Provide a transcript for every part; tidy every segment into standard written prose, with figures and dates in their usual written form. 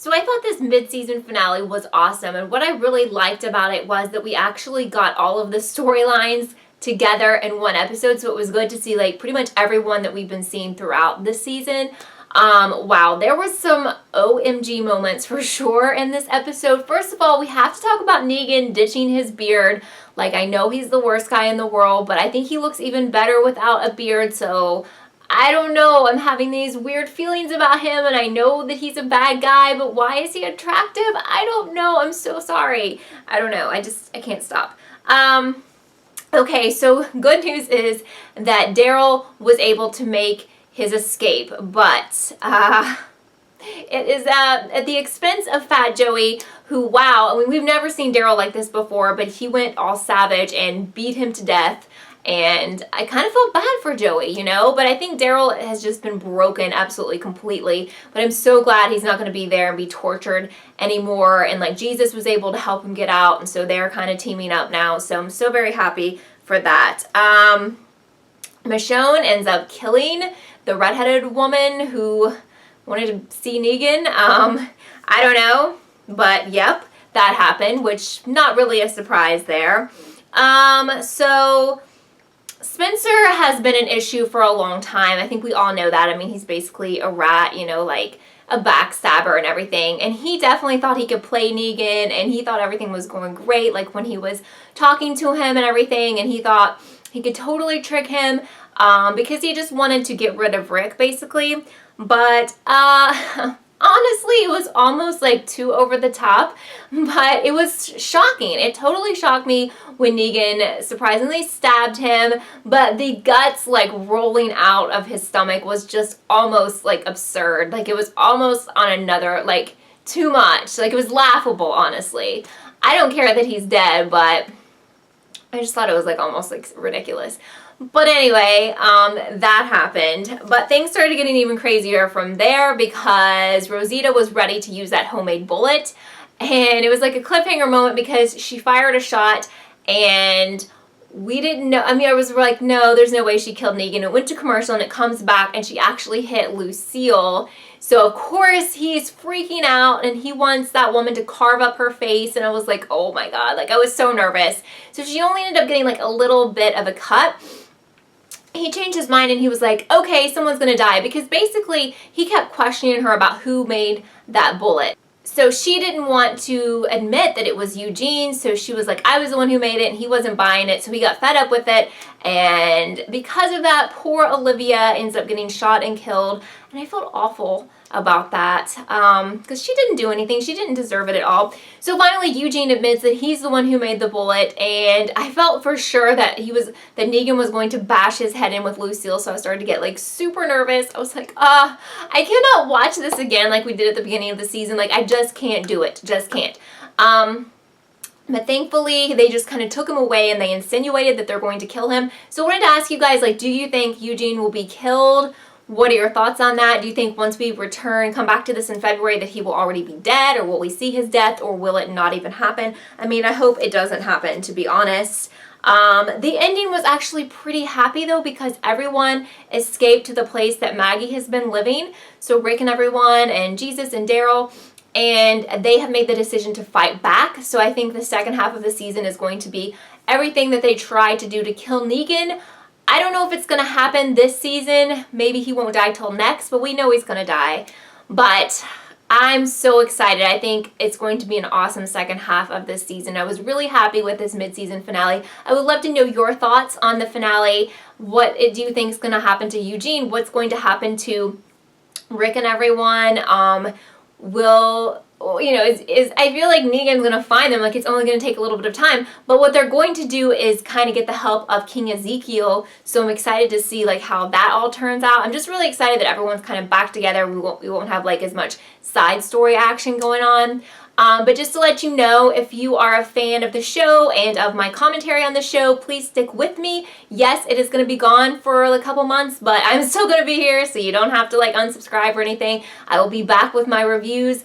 So I thought this mid-season finale was awesome, and what I really liked about it was that we actually got all of the storylines together in one episode, so it was good to see like pretty much everyone that we've been seeing throughout this season. Wow, there was some OMG moments for sure in this episode. First of all, we have to talk about Negan ditching his beard. Like, I know he's the worst guy in the world, but I think he looks even better without a beard, so I don't know. I'm having these weird feelings about him, and I know that he's a bad guy, but why is he attractive? I don't know. I'm so sorry. I don't know. I can't stop. Okay, so good news is that Daryl was able to make his escape, but it is at the expense of Fat Joey, who, wow, I mean, we've never seen Daryl like this before, but he went all savage and beat him to death, and I kind of felt bad for Joey, you know, but I think Daryl has just been broken absolutely completely, but I'm so glad he's not going to be there and be tortured anymore, and like Jesus was able to help him get out, and so they're kind of teaming up now, so I'm so very happy for that. Michonne ends up killing the redheaded woman who wanted to see Negan. I don't know, but yep, that happened, which not really a surprise there. So Spencer has been an issue for a long time. I think we all know that. I mean, he's basically a rat, you know, like a backstabber and everything. And he definitely thought he could play Negan, and he thought everything was going great, like when he was talking to him and everything, and he thought he could totally trick him because he just wanted to get rid of Rick, basically. But honestly, it was almost like too over the top, but it was shocking. It totally shocked me when Negan surprisingly stabbed him, but the guts like rolling out of his stomach was just almost like absurd. Like, it was almost on another, like, too much. Like, it was laughable, honestly. I don't care that he's dead, but I just thought it was like almost like ridiculous. But anyway, that happened. But things started getting even crazier from there because Rosita was ready to use that homemade bullet. And it was like a cliffhanger moment because she fired a shot and we didn't know. I mean, I was like, no, there's no way she killed Negan. It went to commercial and it comes back and she actually hit Lucille. So of course he's freaking out and he wants that woman to carve up her face, and I was like, oh my god, like I was so nervous. So she only ended up getting like a little bit of a cut. He changed his mind and he was like, okay, someone's gonna die, because basically he kept questioning her about who made that bullet. So she didn't want to admit that it was Eugene, so she was like, I was the one who made it, and he wasn't buying it, so he got fed up with it, and because of that, poor Olivia ends up getting shot and killed, and I felt awful about that, because she didn't do anything. She didn't deserve it at all. So finally Eugene admits that he's the one who made the bullet, and I felt for sure that Negan was going to bash his head in with Lucille, so I started to get like super nervous. I was like, I cannot watch this again like we did at the beginning of the season. Like, I just can't do it. Just can't. But thankfully, they just kind of took him away and they insinuated that they're going to kill him. So I wanted to ask you guys, like, do you think Eugene will be killed? What are your thoughts on that? Do you think once we come back to this in February, that he will already be dead, or will we see his death, or will it not even happen? I mean, I hope it doesn't happen, to be honest. The ending was actually pretty happy though, because everyone escaped to the place that Maggie has been living. So Rick and everyone, and Jesus and Daryl, and they have made the decision to fight back. So I think the second half of the season is going to be everything that they tried to do to kill Negan. I don't know if it's going to happen this season. Maybe he won't die till next, but we know he's going to die. But I'm so excited. I think it's going to be an awesome second half of this season. I was really happy with this mid-season finale. I would love to know your thoughts on the finale. What do you think is going to happen to Eugene? What's going to happen to Rick and everyone? I feel like Negan's gonna find them, like it's only gonna take a little bit of time, but what they're going to do is kind of get the help of King Ezekiel, so I'm excited to see like how that all turns out. I'm just really excited that everyone's kind of back together. We won't have like as much side story action going on. But just to let you know, if you are a fan of the show and of my commentary on the show, please stick with me. Yes, it is going to be gone for a couple months, but I'm still going to be here, so you don't have to like unsubscribe or anything. I will be back with my reviews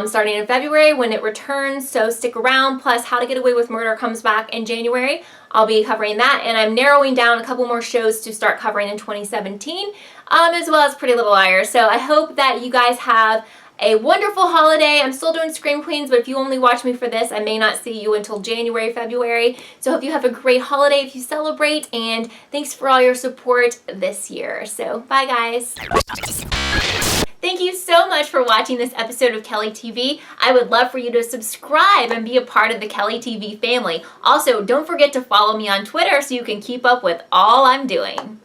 starting in February when it returns, so stick around. Plus, How to Get Away with Murder comes back in January. I'll be covering that, and I'm narrowing down a couple more shows to start covering in 2017, as well as Pretty Little Liars. So I hope that you guys have a wonderful holiday. I'm still doing Scream Queens, but if you only watch me for this, I may not see you until January, February. So hope you have a great holiday if you celebrate, and thanks for all your support this year. So bye guys. Thank you so much for watching this episode of Kelly TV. I would love for you to subscribe and be a part of the Kelly TV family. Also, don't forget to follow me on Twitter so you can keep up with all I'm doing.